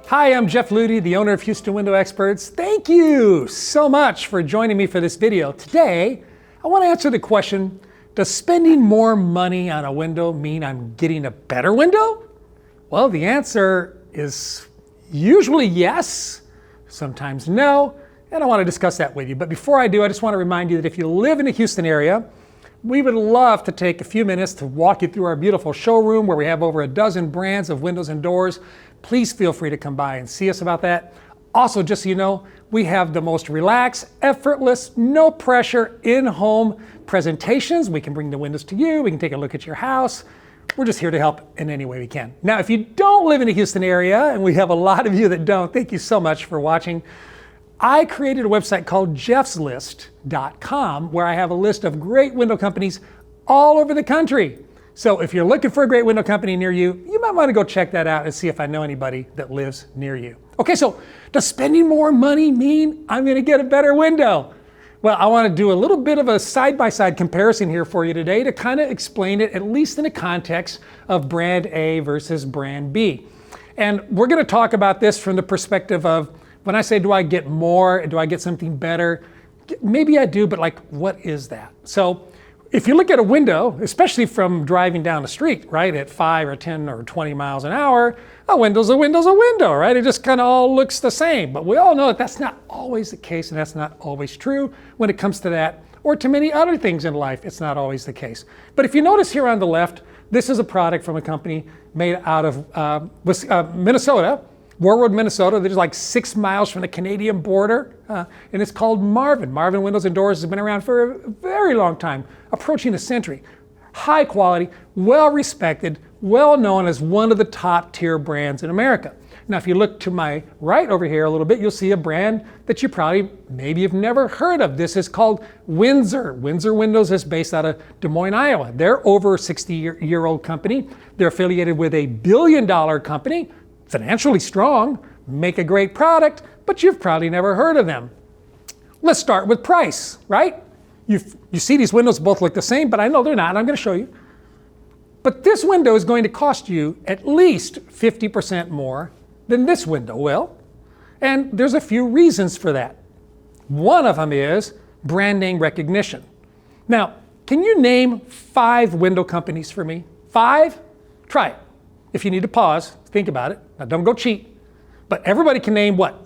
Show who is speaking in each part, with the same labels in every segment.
Speaker 1: Hi, I'm Jeff Ludy, the owner of Houston Window Experts. Thank you so much for joining me for this video. Today, I want to answer the question, does spending more money on a window mean I'm getting a better window? Well, the answer is usually yes, sometimes no, and I want to discuss that with you. But before I do, I just want to remind you that if you live in the Houston area, we would love to take a few minutes to walk you through our beautiful showroom where we have over a dozen brands of windows and doors. Please feel free to come by and see us about that. Also, just so you know, we have the most relaxed, effortless, no pressure, in-home presentations. We can bring the windows to you. We can take a look at your house. We're just here to help in any way we can. Now, if you don't live in the Houston area, and we have a lot of you that don't, thank you so much for watching. I created a website called jeffslist.com where I have a list of great window companies all over the country. So if you're looking for a great window company near you, you might want to go check that out and see if I know anybody that lives near you. Okay, so does spending more money mean I'm going to get a better window? Well, I want to do a little bit of a side-by-side comparison here for you today to kind of explain it, at least in the context of brand A versus brand B. And we're going to talk about this from the perspective of, when I say, do I get more? Do I get something better? Maybe I do, but like, what is that? So if you look at a window, especially from driving down the street, right, at 5 or 10 or 20 miles an hour, a window's a window's a window, right? It just kind of all looks the same. But we all know that that's not always the case, and that's not always true when it comes to that, or to many other things in life, it's not always the case. But if you notice here on the left, this is a product from a company made out of Minnesota, Warwood, Minnesota. They're just like 6 miles from the Canadian border, and it's called Marvin. Marvin Windows and Doors has been around for a very long time, approaching a century. High quality, well respected, well known as one of the top tier brands in America. Now, if you look to my right over here a little bit, you'll see a brand that you probably, maybe you've never heard of. This is called Windsor. Windsor Windows is based out of Des Moines, Iowa. They're over a 60-year-old company. They're affiliated with a billion-dollar company, financially strong, make a great product, but you've probably never heard of them. Let's start with price, right? You see these windows both look the same, but I know they're not. I'm going to show you. But this window is going to cost you at least 50% more than this window will. And there's a few reasons for that. One of them is brand name recognition. Now, can you name 5 window companies for me? 5? Try it. If you need to pause, think about it. Now, don't go cheat. But everybody can name what?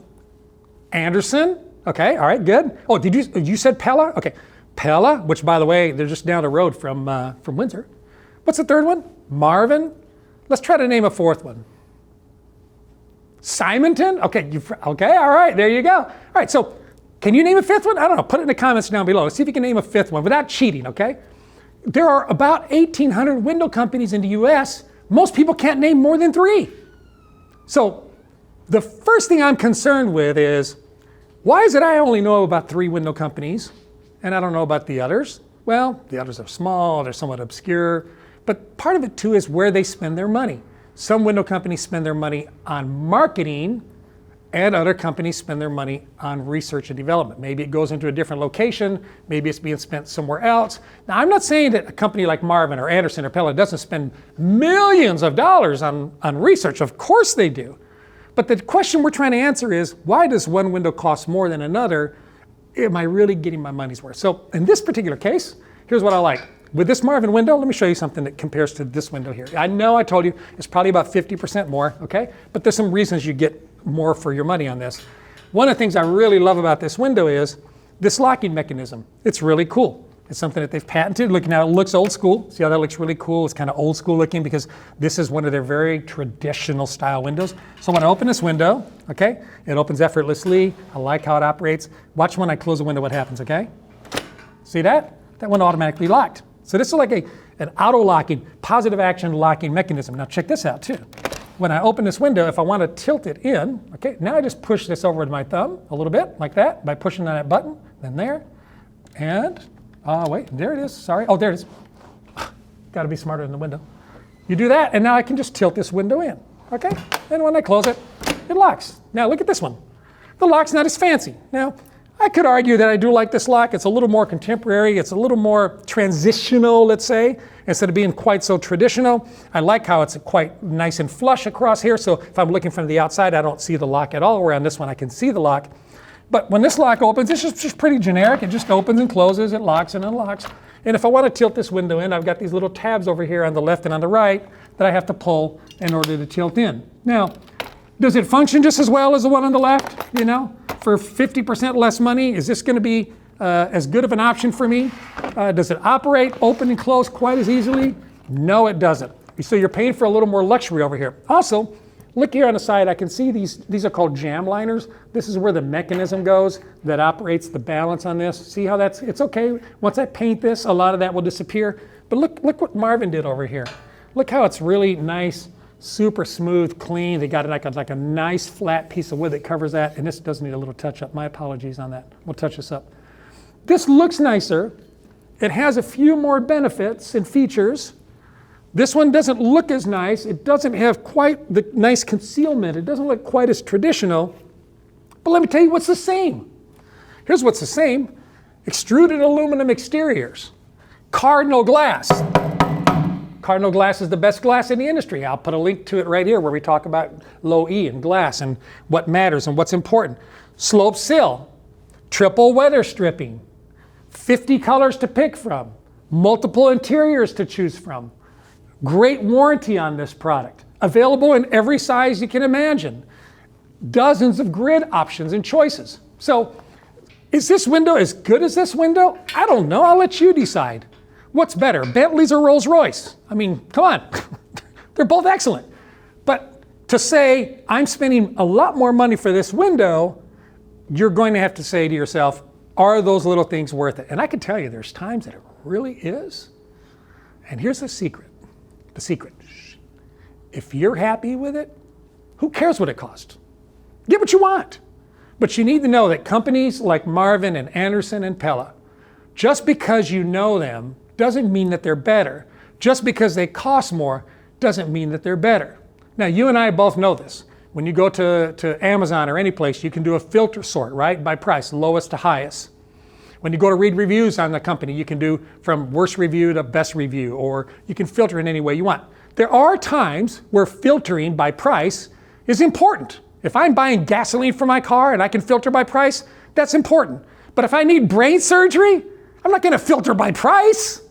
Speaker 1: Anderson. Okay, all right, good. Oh, you said Pella? Okay, Pella, which by the way, they're just down the road from Windsor. What's the third one? Marvin. Let's try to name a 4th one. Simonton. Okay, all right, there you go. All right, so can you name a 5th one? I don't know. Put it in the comments down below. Let's see if you can name a 5th one without cheating. Okay. There are about 1,800 window companies in the U.S. Most people can't name more than 3. So the first thing I'm concerned with is, why is it I only know about 3 window companies and I don't know about the others? Well, the others are small, they're somewhat obscure, but part of it too is where they spend their money. Some window companies spend their money on marketing, and other companies spend their money on research and development. Maybe it goes into a different location, maybe it's being spent somewhere else. Now, I'm not saying that a company like Marvin or Anderson or Pella doesn't spend millions of dollars on research. Of course they do. But the question we're trying to answer is, why does one window cost more than another? Am I really getting my money's worth? So in this particular case, here's what I like. With this Marvin window, let me show you something that compares to this window here. I know I told you it's probably about 50% more, okay? But there's some reasons you get more for your money on this. One of the things I really love about this window is this locking mechanism. It's really cool. It's something that they've patented. Look, now it looks old school. See how that looks really cool? It's kind of old school looking because this is one of their very traditional style windows. So when I open this window, okay, it opens effortlessly. I like how it operates. Watch when I close the window what happens, okay? See that? That window automatically locked. So this is like an auto-locking, positive action locking mechanism. Now check this out too. When I open this window, if I want to tilt it in, okay, now I just push this over with my thumb a little bit, like that, by pushing on that button, then there, and, wait, there it is, sorry. Oh, there it is. Got to be smarter than the window. You do that, and now I can just tilt this window in, okay? And when I close it, it locks. Now look at this one. The lock's not as fancy. Now, I could argue that I do like this lock. It's a little more contemporary. It's a little more transitional, let's say, instead of being quite so traditional. I like how it's quite nice and flush across here. So if I'm looking from the outside, I don't see the lock at all. Where on this one, I can see the lock. But when this lock opens, it's just pretty generic. It just opens and closes. It locks and unlocks. And if I want to tilt this window in, I've got these little tabs over here on the left and on the right that I have to pull in order to tilt in. Now, does it function just as well as the one on the left? You know, for 50% less money, is this going to be as good of an option for me? Does it operate open and close quite as easily? No, it doesn't. So you're paying for a little more luxury over here. Also, look here on the side, I can see these are called jam liners. This is where the mechanism goes that operates the balance on this. See how it's okay. Once I paint this, a lot of that will disappear. But look what Marvin did over here. Look how it's really nice, super smooth, clean. They got like a nice flat piece of wood that covers that, and this does need a little touch up. My apologies on that. We'll touch this up. This looks nicer. It has a few more benefits and features. This one doesn't look as nice. It doesn't have quite the nice concealment. It doesn't look quite as traditional. But let me tell you what's the same. Here's what's the same. Extruded aluminum exteriors. Cardinal glass. Cardinal glass is the best glass in the industry. I'll put a link to it right here where we talk about low E and glass and what matters and what's important. Slope sill. Triple weather stripping. 50 colors to pick from. Multiple interiors to choose from. Great warranty on this product. Available in every size you can imagine. Dozens of grid options and choices. So, is this window as good as this window? I don't know. I'll let you decide. What's better, Bentleys or Rolls-Royce? I mean, come on. They're both excellent. But to say, I'm spending a lot more money for this window, you're going to have to say to yourself, are those little things worth it? And I can tell you, there's times that it really is. And here's the secret. The secret. If you're happy with it, who cares what it costs? Get what you want. But you need to know that companies like Marvin and Anderson and Pella, just because you know them doesn't mean that they're better. Just because they cost more doesn't mean that they're better. Now, you and I both know this. When you go to Amazon or any place, you can do a filter sort, right? By price, lowest to highest. When you go to read reviews on the company, you can do from worst review to best review, or you can filter in any way you want. There are times where filtering by price is important. If I'm buying gasoline for my car and I can filter by price, that's important. But if I need brain surgery, I'm not going to filter by price.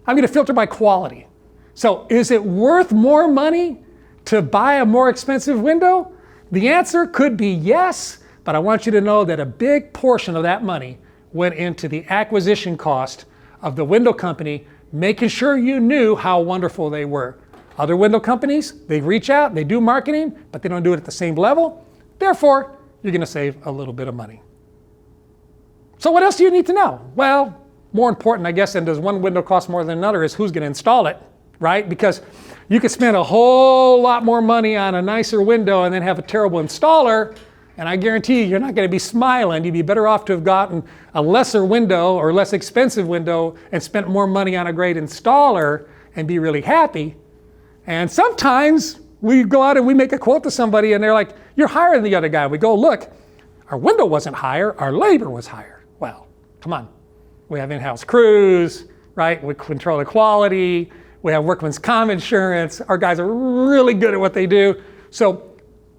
Speaker 1: I'm going to filter by quality. So is it worth more money to buy a more expensive window? The answer could be yes, but I want you to know that a big portion of that money went into the acquisition cost of the window company, making sure you knew how wonderful they were. Other window companies, they reach out, they do marketing, but they don't do it at the same level. Therefore, you're going to save a little bit of money. So what else do you need to know? Well, more important, I guess, than does one window cost more than another is who's going to install it, right? Because you could spend a whole lot more money on a nicer window and then have a terrible installer, and I guarantee you're not going to be smiling. You'd be better off to have gotten a lesser window or less expensive window and spent more money on a great installer and be really happy. And sometimes we go out and we make a quote to somebody and they're like, you're higher than the other guy. We go, look, our window wasn't higher, our labor was higher. Well, come on. We have in-house crews, right? We control the quality. We have workman's comp insurance. Our guys are really good at what they do. So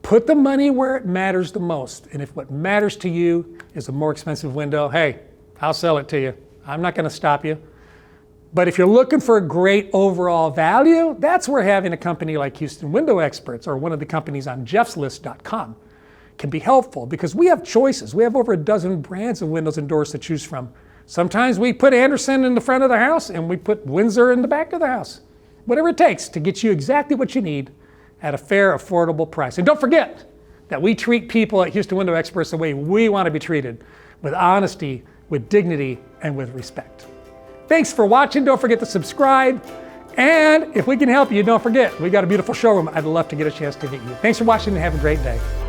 Speaker 1: put the money where it matters the most. And if what matters to you is a more expensive window, hey, I'll sell it to you. I'm not going to stop you. But if you're looking for a great overall value, that's where having a company like Houston Window Experts or one of the companies on jeffslist.com can be helpful, because we have choices. We have over a dozen brands of windows and doors to choose from. Sometimes we put Anderson in the front of the house and we put Windsor in the back of the house. Whatever it takes to get you exactly what you need at a fair, affordable price. And don't forget that we treat people at Houston Window Experts the way we want to be treated, with honesty, with dignity, and with respect. Thanks for watching. Don't forget to subscribe. And if we can help you, don't forget, we got a beautiful showroom. I'd love to get a chance to meet you. Thanks for watching and have a great day.